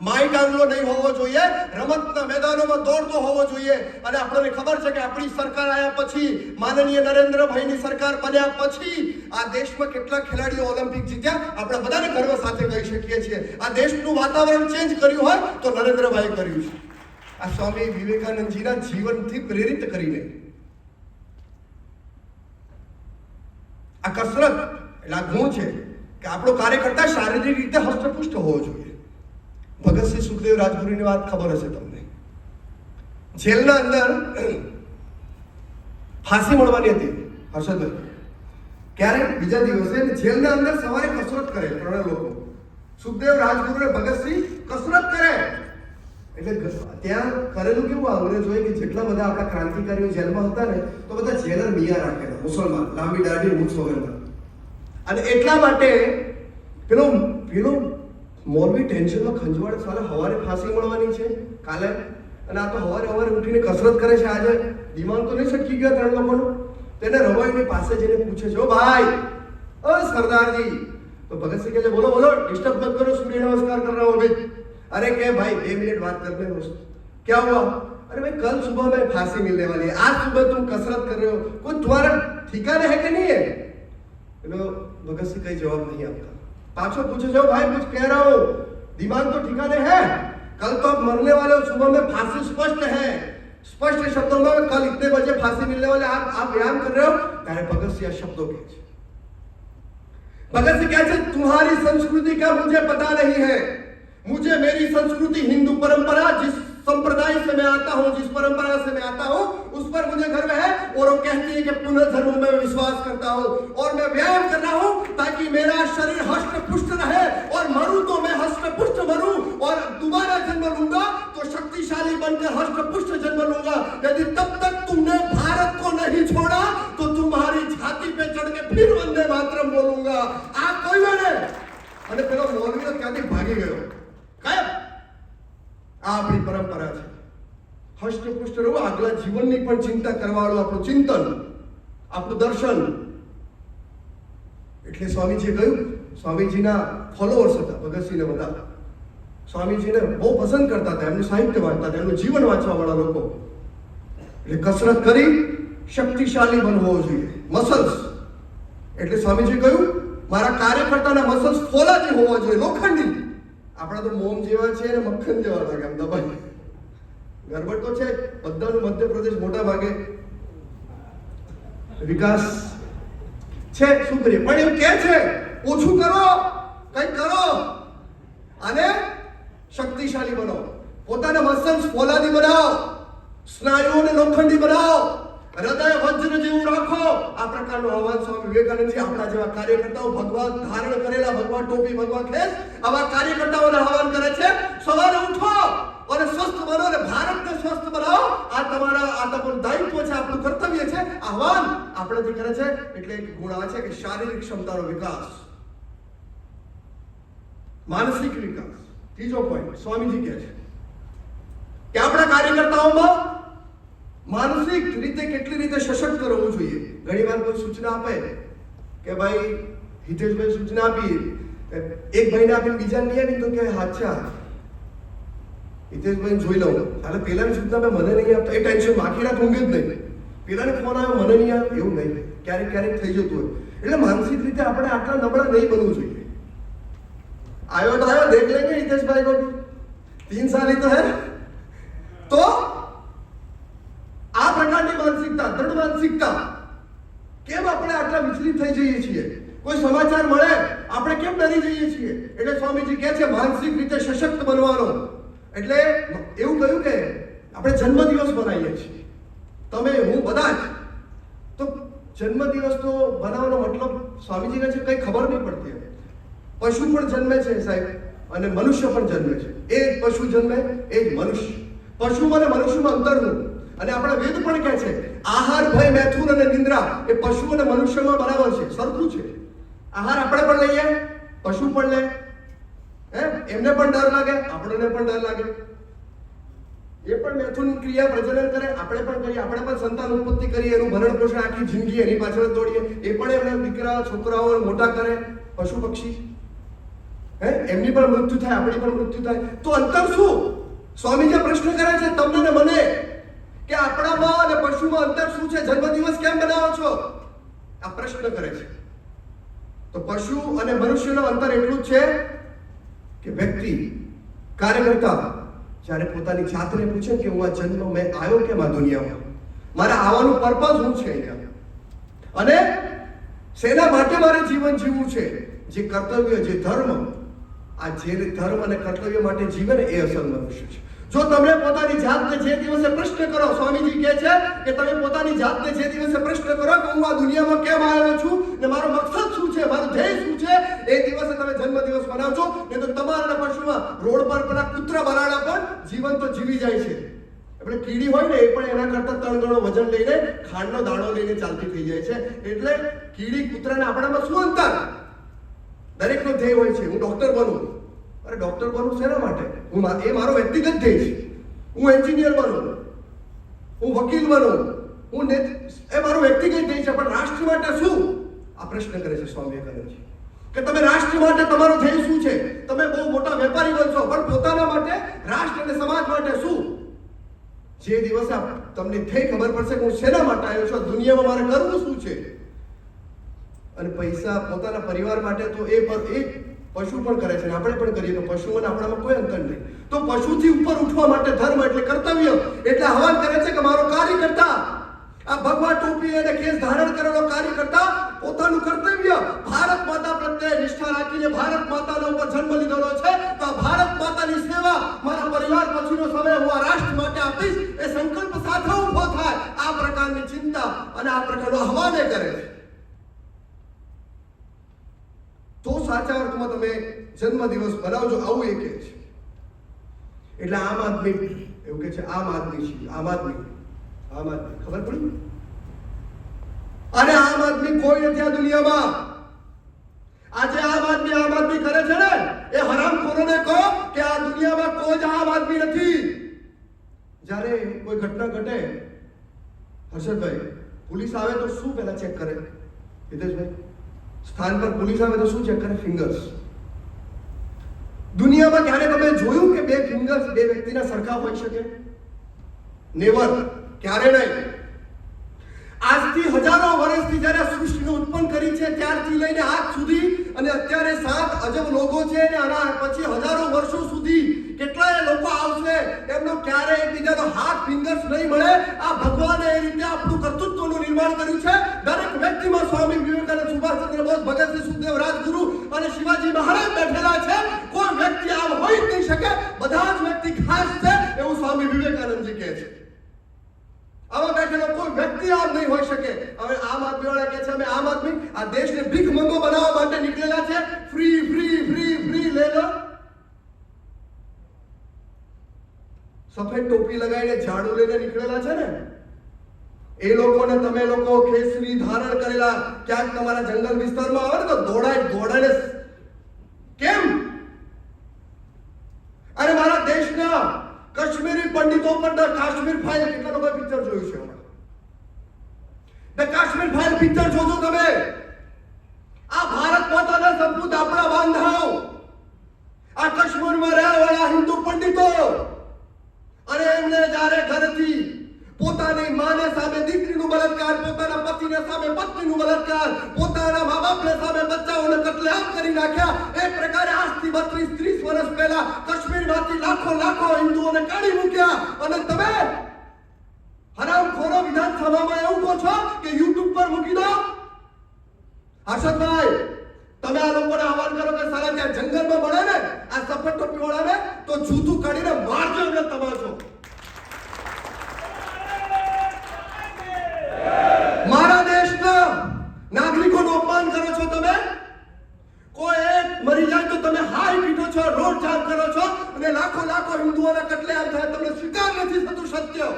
માઈ ડાંગલો નહીં હોવો જોઈએ, રમતના મેદાનોમાં દોડતો હોવો જોઈએ। અને આપણને ખબર છે કે આપણી સરકાર આવ્યા પછી, માનનીય નરેન્દ્રભાઈની સરકાર બન્યા પછી આ દેશમાં કેટલા ખેલાડીઓ ઓલિમ્પિક જીત્યા, આપણે બધાને ગર્વ સાથે કહી શકીએ છીએ। આ દેશનું વાતાવરણ ચેન્જ કર્યું હોય તો નરેન્દ્રભાઈ કર્યું છે। આ સ્વામી વિવેકાનંદજીના જીવનથી પ્રેરિત કરીને આ કસરત એટલે આ ગુણ છે કે આપણો કાર્યકર્તા શારીરિક રીતે હષ્ટપુષ્ટ હોવો જોઈએ। ભગતસિંહ સુખદેવ રાજગુરુની વાત ખબર હશે તમને। જેલના અંદર ફાંસી મળવાની હતી હર્ષદભાઈ, ક્યારે? બીજા દિવસે જેલના અંદર સવારે કસરત કરે ત્રણે લોકો, સુખદેવ રાજગુરુ ને ભગતસિંહ કસરત કરે. એટલે ત્યાં કરેલું કેવું અંગ્રેજોએ કે જેટલા બધા આપણા ક્રાંતિકારીઓ જેલમાં હતા ને તો બધા જેલર મિયા રાખેલા મુસલમાન, લાંબી દાઢી મૂછ વગરના. અને એટલા માટે પેલો મૌલવી ટેન્શનમાં ખંજવાળ, સાલા હવારે ફાંસી મળવાની છે કાલે, અને આ તો હવારે ઉઠીને કસરત કરે છે. આજે દિમાગ તો નહીં સટકી ગયા 3 લોકોનું. તેને રવાઈની પાસે જઈને પૂછે છે, ઓ ભાઈ, ઓ સરદારજી. તો ભગતસિંહ કહે છે, બોલો બોલો, ડિસ્ટર્બ મત करो, सूर्य नमस्कार कर रहा हूँ अभी. अरे क्या भाई 2 मिनट बात कर ले दोस्त, क्या हुआ? अरे भाई कल सुबह में फांसी मिलने वाली है, आज सुबह तुम कसरत कर रहे हो, कोई तुम्हारा ठिकाने है कि नहीं है? बोलो भगत सिंह कहीं जवाब नहीं आता. पाछो पूछे जाओ, भाई कुछ कह रहा हूँ, दिमाग तो ठिकाने है, कल तो आप मरने वाले हो, सुबह में फांसी स्पष्ट है, स्पष्ट शब्दों में कल इतने बजे फांसी मिलने वाले, आप व्यायाम कर रहे हो. ત્યારે ભગત સિંહ આ શબ્દો કહે છે. भगत सिंह कहते हैं, तुम्हारी संस्कृति का मुझे पता नहीं है, मुझे मेरी संस्कृति हिंदू परंपरा, जिस संप्रदाय से मैं आता हूँ, जिस परंपरा से मैं आता हूँ, उस पर मुझे गर्व है. और वो कहती है कि पुनर्जन्म में विश्वास करता हूँ और मैं व्यायाम कर रहा हूँ ताकि मेरा शरीर हष्ट पुष्ट रहे, और मरूं तो मैं हष्ट पुष्ट मरूं, और दोबारा जन्म लूंगा तो शक्तिशाली बनकर हष्ट पुष्ट जन्म लूंगा. यदि तब तक तुमने भारत को नहीं छोड़ा तो तुम्हारी छाती पे चढ़ के फिर वंदे मातरम बोलूंगा. आ कोई बने. અને પેલો મૌલવી ત્યાંથી ભાગી ગયો. કાયમ આ આપણી પરંપરા છે. હષ્ટપુષ્ટ રહેવું, આગલા જીવનની પણ ચિંતા કરવાવાળું આપણું ચિંતન, આપણું દર્શન. એટલે સ્વામીજીએ કહ્યું, સ્વામીજીના ફોલોઅર્સ હતા ભગતસિંહને બધા, સ્વામીજીને બહુ પસંદ કરતા હતા, એમનું સાહિત્ય વાંચતા હતા, એમનું જીવન વાંચવાવાળા લોકો. એટલે કસરત કરી શક્તિશાળી બનવો જોઈએ, મસલ્સ. એટલે સ્વામીજીએ કહ્યું, મારા કાર્યકર્તાના મસલ્સ ફોલાદી હોવા જોઈએ, લોખંડી. આપણા તો મોમ જેવા છે અને મક્ખન જેવા લાગે, આમ દબાઈ. ગરબડ તો છે બધાનું. મધ્યપ્રદેશ મોટા ભાગે વિકાસ છે, શું કરીએ? પણ એવું કે છે ઓછું કરો, કંઈક કરો અને શક્તિશાળી બનો. પોતાના મસલ્સ ફોલાદી બનાવો, સ્નાયુઓને લોખંડી બનાવો, હૃદય વજ્ર જેવું રાખો. આ પ્રકારનું આહવાન સ્વામી વિવેકાનંદજી આપણા જેવા કાર્યકર્તાઓ, ભગવાન ધારણ કરેલા, ભગવાન ટોપી, ભગવાન ખેસ, આવા કાર્યકર્તાઓને આહવાન કરે છે. સવારે ઉઠો અને સ્વસ્થ બનો અને ભારતને સ્વસ્થ બનાવો. આ તમારું દાયિત્વ છે, આપણું કર્તવ્ય છે. આહવાન આપણાથી કરે છે. એટલે એક ગુણ આ છે કે શારીરિક ક્ષમતાનો વિકાસ, માનસિક વિકાસ. ત્રીજો પોઈન્ટ સ્વામીજી કહે છે કે આપણા કાર્યકર્તાઓમાં માનસિક રીતે કેટલી રીતે સશક્ત રહેવું જોઈએ. ઘણી વાર કોઈ સૂચના આપે કે ભાઈ હિતેશભાઈ સૂચના આપી, એક ભાઈને આપીને બીજાને નહીં આપી તો કે અચ્છા હિતેશભાઈ જોઈ લઉં, એટલે પેલાની સૂચના મેં મને નહીં આપતા, એ ટેન્શન આખી રાત ઊંઘે જ નહીં. પેલાને ફોન આવ્યો મને નહીં આવે, એવું નહીં. ક્યારેક ક્યારેક થઈ જતું હોય. એટલે માનસિક રીતે આપણે આટલા નબળા નહીં બનવું જોઈએ. આવ્યો તો આવ્યો, દેખ લેંગે હિતેશભાઈ કો 3 साल ही तो है. તો આ પ્રકારની માનસિકતા, દ્રઢ માનસિકતા, કેમ આપણે આટલા વિચલિત થઈ જઈએ છીએ? કોઈ સમાચાર મળે આપણે કેમ ડરી જઈએ છીએ? એટલે સ્વામીજી કહે છે માનસિક રીતે સશક્ત બનવાનો. એટલે એવું કહ્યું કે આપણે જન્મદિવસ બનાવીએ છીએ, તમે હું બધા જ. તો જન્મદિવસ તો બનાવવાનો મતલબ સ્વામીજી કહે છે કંઈ ખબર નહીં પડતી. પશુ પણ જન્મે છે સાહેબ, અને મનુષ્ય પણ જન્મે છે. એ જ પશુ જન્મે, એ જ મનુષ્ય. પશુમાં અને મનુષ્યમાં અંતરનું. અને આપણા વેદ પણ કહે છે આહાર, ભય, મૈથુન અને નિંદ્રા એ પશુ અને મનુષ્યમાં બરાબર છે, સરખું છે. આહાર આપણે પણ લઈએ, પશુ પણ લે, એમને પણ ડર લાગે, આપણને પણ ડર લાગે. એ પણ મૈથુન ક્રિયા પ્રજનન કરે, આપણે પણ કરીએ, આપણે પણ સંતાન ઉત્પત્તિ કરીએ, એનું ભરણ પોષણ આખી જિંદગી એની પાછળ દોડીએ. એ પણ એમના દીકરા છોકરાઓ મોટા કરે, પશુ પક્ષી, એમની પણ મૃત્યુ થાય, આપણી પણ મૃત્યુ થાય. તો અંતર શું? સ્વામીજી પ્રશ્ન કરે છે તમને ને મને કે આપણામાં અને પશુમાં અંતર શું છે? જન્મદિવસ કેમ બનાવો છો? આ પ્રશ્ન કરે છે. તો પશુ અને મનુષ્યનો અંતર એટલું જ છે કે વ્યક્તિ, કાર્યકર્તા જ્યારે પોતાની જાતને પૂછે કે હું આ જન્મ મેં આવ્યો કેમ આ દુનિયામાં, મારા આવવાનું પર્પઝ શું છે અહીંયા, અને શેના માટે મારે જીવન જીવવું છે, જે કર્તવ્ય, જે ધર્મ, આ જે ધર્મ અને કર્તવ્ય માટે જીવે ને એ અસલ મનુષ્ય છે. જો તમે પોતાની જાતને જે દિવસે પ્રશ્ન કરો, સ્વામીજી કહે છે કે તમે પોતાની જાતને જે દિવસે પ્રશ્ન કરો કે હું આ દુનિયામાં કેમ આવેલો છું ને મારો મકસદ શું છે, મારું ધ્યેય શું છે, એ દિવસે તમે જન્મદિવસ મનાવજો. નહીં તો તમારા પશુમાં રોડ પર પેલા કૂતરા બરાડા પણ જીવન તો જીવી જાય છે. એટલે કીડી હોય ને એ પણ એના કરતા 3 ગણો વજન લઈને ખાંડનો દાણો લઈને ચાલતી થઈ જાય છે. એટલે કીડી કૂતરાને આપણામાં શું અંતર? દરેકનો ધ્યેય હોય છે, હું ડોક્ટર બનું. અરે ડોક્ટર બનવું શેના માટે? એ મારો વ્યક્તિગત ધ્યેય છે. હું એન્જિનિયર બનું, હું વકીલ બનું, એ મારો વ્યક્તિગત ધ્યેય છે. પણ રાષ્ટ્ર માટે શું? આ પ્રશ્ન કરે છે સ્વામી વિવેકાનંદજી કે તમે રાષ્ટ્ર માટે તમારો ધ્યેય શું છે? તમે બહુ મોટા વેપારી બનશો, પણ પોતાના માટે, રાષ્ટ્ર અને સમાજ માટે શું? જે દિવસે તમને ધ્યેય ખબર પડશે કે હું શેના માટે આવ્યો છું, દુનિયામાં મારે કરવું શું છે, અને પૈસા પોતાના પરિવાર માટે તો એ પશુ પણ કરે છે, આપણે પણ કરીએ. તો પશુ અને આપણામાં કોઈ અંતર નહીં. તો પશુથી ઉપર ઉઠવા માટે ધર્મ એટલે કર્તવ્ય, એટલે આહવાન કરે છે કે મારો કાર્યકર્તા, આ ભગવા ટોપી અને કેસ ધારણ કરેલો કાર્યકર્તા પોતાનું કર્તવ્ય ભારત માતા પ્રત્યે નિષ્ઠા રાખીને ભારત માતાના ઉપર જન્મ લીધેલો છે, તો આ ભારત માતાની સેવા મારા પરિવાર પછીનો સમય હું આ રાષ્ટ્ર માટે આપીશ, એ સંકલ્પ સાથે ઉભો થાય. આ પ્રકારની ચિંતા અને આ પ્રકારનો આહવાન કરે છે. તો સાચા અર્થમાં તમે જન્મદિવસ બનાવજો, આવું એ કહે છે. એટલે આમ આદમી એવું કે છે, આમ આદમી છે, આમ આદમી ખબર પડી? અને આમ આદમી કોઈ નથી આ દુનિયામાં. આજે આમ આદમી કરે છે ને, એ હરામખોરોને કહો કે આ દુનિયામાં કોઈ જ આમ આદમી નથી. જ્યારે કોઈ ઘટના ઘટે, હર્ષદભાઈ, પોલીસ આવે તો શું પહેલા ચેક કરે? હિતેશભાઈ, સ્થાન પર પોલીસ આવે તો શું ચેક કરે? ફિંગર્સ. દુનિયામાં ક્યારે તમે જોયું કે 2 ફિંગર્સ 2 વ્યક્તિના સરખા હોઈ શકે? નેવર, ક્યારે નહીં. આજથી હજારો વર્ષથી જ્યારે સૃષ્ટિને ઉત્પન્ન કરી છે ત્યારથી લઈને આજ સુધી, અને અત્યારે 7 અજબ લોકો છે, અને આના પછી હજારો વર્ષો સુધી કેટલાય લોકો આવશે, એમનો ક્યારે એકબીજાનો હાથ, ફિંગર્સ નહીં મળે. આ ભગવાને એ રીતે આપણું કર્તૃત્વનું નિર્માણ કર્યું છે. દરેક વ્યક્તિમાં સ્વામી વિવેકાનંદ, સુભાષચંદ્ર બોઝ, ભગતસિંહ, સુખદેવ, રાજગુરુ અને શિવાજી મહારાજ બેઠેલા છે. કોઈ વ્યક્તિ આમ હોઈ જ નહીં શકે, બધા જ વ્યક્તિ ખાસ છે, એવું સ્વામી વિવેકાનંદજી કહે છે. આવા બેઠેલો કોઈ વ્યક્તિ આમ નહીં હોઈ શકે. હવે આમ આદમી વાળા કહે છે અમે આમ આદમી આ દેશને ભીખ મંગો બનાવવા માટે નીકળેલા છે. ફ્રી ફ્રી ફ્રી ફ્રી લે લો. સફેદ ટોપી લગાવીને ઝાડુ લઈને નીકળેલા છે ને, એ લોકોને તમે લોકો કેસરી ધારણ કરેલા ક્યાંક તમારા જંગલ વિસ્તારમાં આવે ને તો દોડાઈને કેમ? અરે મારા દેશના કાશ્મીરી પંડિતો પણ ધ કાશ્મીર ફાઇલ, કેટલા લોકો પિક્ચર જોયું છે હમણાં? ધ કાશ્મીર ફાઇલ પિક્ચર જોજો તમે. આ ભારત માતાના સપૂત આપણા બાંધાઓ, આ કાશ્મીરમાં રહેવાવાળા હિન્દુ પંડિતો, અને એમને જ્યારે ઘરથી પોતાની માને સામે દીકરીનું બળાત્કાર, પોતાના પતિને સામે પત્નીનું બળાત્કાર, પોતાના મા બાપને સામે બચ્ચાઓને કત્લેઆમ કરી નાખ્યા, એ પ્રકારે આજથી 32-30 વર્ષ પહેલા કાશ્મીરમાંથી લાખો હિન્દુઓને કાઢી મૂક્યા. અને તમે હરામખોરો વિધાનસભામાં એવું કહો છો કે યુટ્યુબ પર મૂકી દો? હર્ષદભાઈ, તમે આ લોકોને આહવાન કરો કે સાલા ત્યાં જંગલમાં મળે ને આ સફેદ ટોપી વાળાને તો જૂતું કાઢીને મારજો, એમને તમારજો. મારા દેશના નાગરિકોનું અપમાન કરો છો તમે. કોઈ એક મરી જાય તો તમે હાઈ પીટો છો, રોડ જામ કરો છો, અને લાખો હિન્દુઓના કત્લેઆમ થાય. તમને સ્વીકાર નથી થતું સત્ય.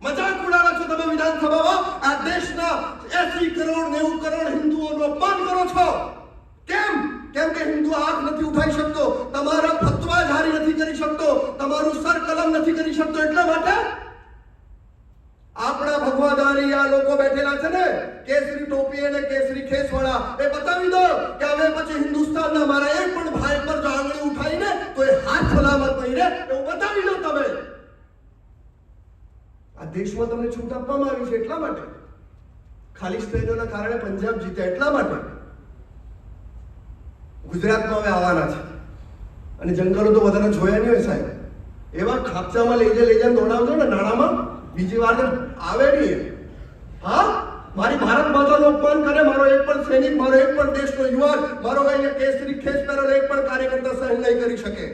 મજાક ઉડાડો છો તમે વિધાનસભામાં. આ દેશના 80 કરોડ 90 કરોડ હિન્દુઓનું અપમાન કરો છો. કેમ? કેમ કે હિન્દુ આંખ નથી ઉઠાઈ શકતો, તમારા ફતવા જારી નથી કરી શકતો, તમારું સર કલમ નથી કરી શકતો. એટલા માટે આપણા ભગવાદારી આ લોકો બેઠેલા છે ને, કેસરી ટોપી અને કેસરી ખેસવાળા, એ બતાવી દો કે હવે પછી હિન્દુસ્તાનના મારા એક પણ ભાઈ પર જો આંગળી ઉઠાઈને તો એ હાથ સલામત નહીં રહે, એવું બતાવી દો તમે. આ દેશમાં તમને છૂટ આપવામાં આવી છે એટલા માટે. ખાલી સ્ટેજોના કારણે પંજાબ જીત્યા એટલા માટે. ગુજરાતમાં હવે આવવાના છે, અને જંગલો તો વધારે જોયા નહીં હોય સાહેબ. એવા ખાપચામાં લઈ જઈને દોડાવજો ને નાણામાં, બીજી વાર આવે નહીં. હા, મારી ભારત માતાનું અપમાન કરે મારો એક પણ સૈનિક, મારો એક પણ દેશનો યુવાન, મારો અહીંયા કેસરી ખેસ પહેરેલો એક પણ કાર્યકર્તા સહન નહીં કરી શકે.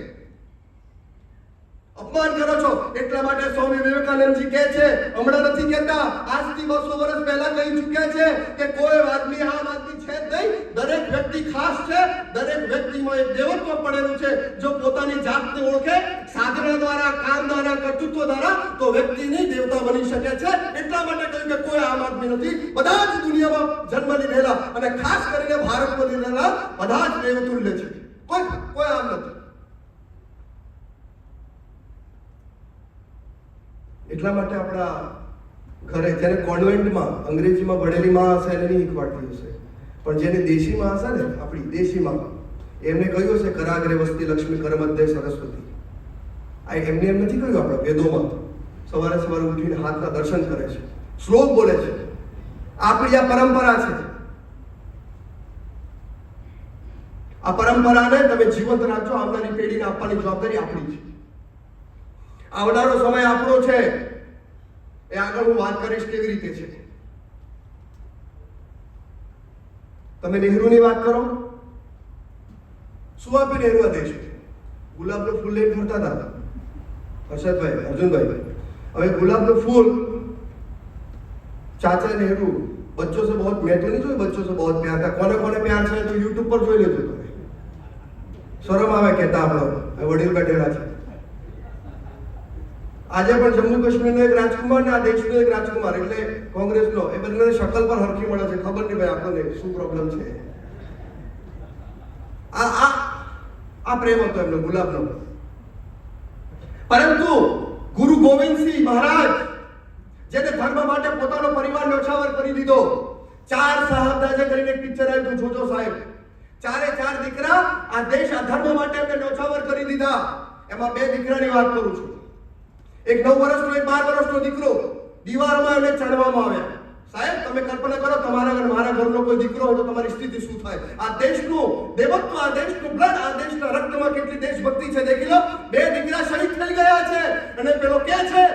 અપમાન કરો છો. એટલા માટે સ્વામી વિવેકાનંદજી કહે છે, હમણાં નથી કહેતા, આજથી 200 વર્ષ પહેલા કહી ચૂક્યા છે કે કોઈ આદમી આમ આદમી છે જ નહીં, દરેક વ્યક્તિ ખાસ છે, દરેક વ્યક્તિમાં એક દેવત્વ પડેલું છે. જો પોતાની જાતને ઓળખે સાધના દ્વારા, કામ દ્વારા, કર્તૃત્વ દ્વારા, તો વ્યક્તિની દેવતા બની શકે છે. એટલા માટે કહ્યું કે કોઈ આમ આદમી નથી, બધા જ દુનિયામાં જન્મ લીધેલા અને ખાસ કરીને ભારતમાં લીધેલા બધા જ દેવતુલ્ય છે. કોઈ આમ નથી. એટલા માટે આપણા ઘરે જેને કોન્વેન્ટમાં અંગ્રેજીમાં ભણેલી માં હશે એને નહીં શીખવાડતી હશે, પણ જેને દેશી માં હશે ને, આપણી દેશી માં, એમને કહ્યું હશે કરાગ્રે વસ્તી લક્ષ્મી કરમધ્ય સરસ્વતી. આ એમને એમ નથી કહ્યું. આપણા વેદોમાં સવારે સવારે ઉઠીને હાથના દર્શન કરે છે, શ્લોક બોલે છે. આપણી આ પરંપરા છે. આ પરંપરાને તમે જીવંત રાખજો. આવનારી પેઢીને આપવાની જવાબદારી આપણી છે. આવનારો સમય આપણો છે. એ આગળ હું વાત કરીશ કેવી રીતે છે. તમે નહેરુની વાત કરો, શું આપ્યું નહેરુ આ દેશ? ગુલાબનું ફૂલ લઈને ફરતા હતા હર્ષદભાઈ, અર્જુનભાઈ. હવે ગુલાબનું ફૂલ चाचा नेहरू बच्चों से बहुत, मैं तो नहीं जो बच्चों से बहुत प्यार था. कोने कोने प्यार છે તો YouTube પર જોઈ લેજો તમે. શરમ આવે કહેતા આપણો વડીલ બેઠેલા છે. આજે પણ જમ્મુ કાશ્મીરનો એક રાજકુમાર ને આ દેશનો એક રાજકુમાર, એટલે કોંગ્રેસનો, એ બંને શકલ પર હરખી મળે છે. ખબર નહીં ભાઈ આપણને શું પ્રોબ્લેમ છે. આ પ્રેમ હતો એમનો ગુલાબનો. પરંતુ ગુરુ ગોવિંદસિંહ મહારાજ જેને ધર્મ માટે પોતાનો પરિવાર ન્યોછાવર કરી દીધો. 4 સાહેબજાદે કરીને એક પિક્ચર આવ્યું હતું, જોજો સાહેબ. 4 દીકરા આ દેશ આ ધર્મ માટે એમને ન્યોછાવર કરી દીધા. એમાં 2 દીકરાની વાત કરું છું. એક 9 વર્ષનો, એક 12 વર્ષનો દીકરો દીવારમાં એમને ચડવામાં આવ્યા. સાહેબ તમે કલ્પના કરો, તમારા અને મારા ઘરનો કોઈ દીકરો હોય તો તમારી સ્થિતિ શું થાય? આ દેશનું દેવત્વ, આ દેશનું બ્લડ, આ દેશના રક્તમાં કેટલી દેશભક્તિ છે દેખી લો. 2 દીકરા શહીદ થઈ ગયા છે અને પેલો કે છે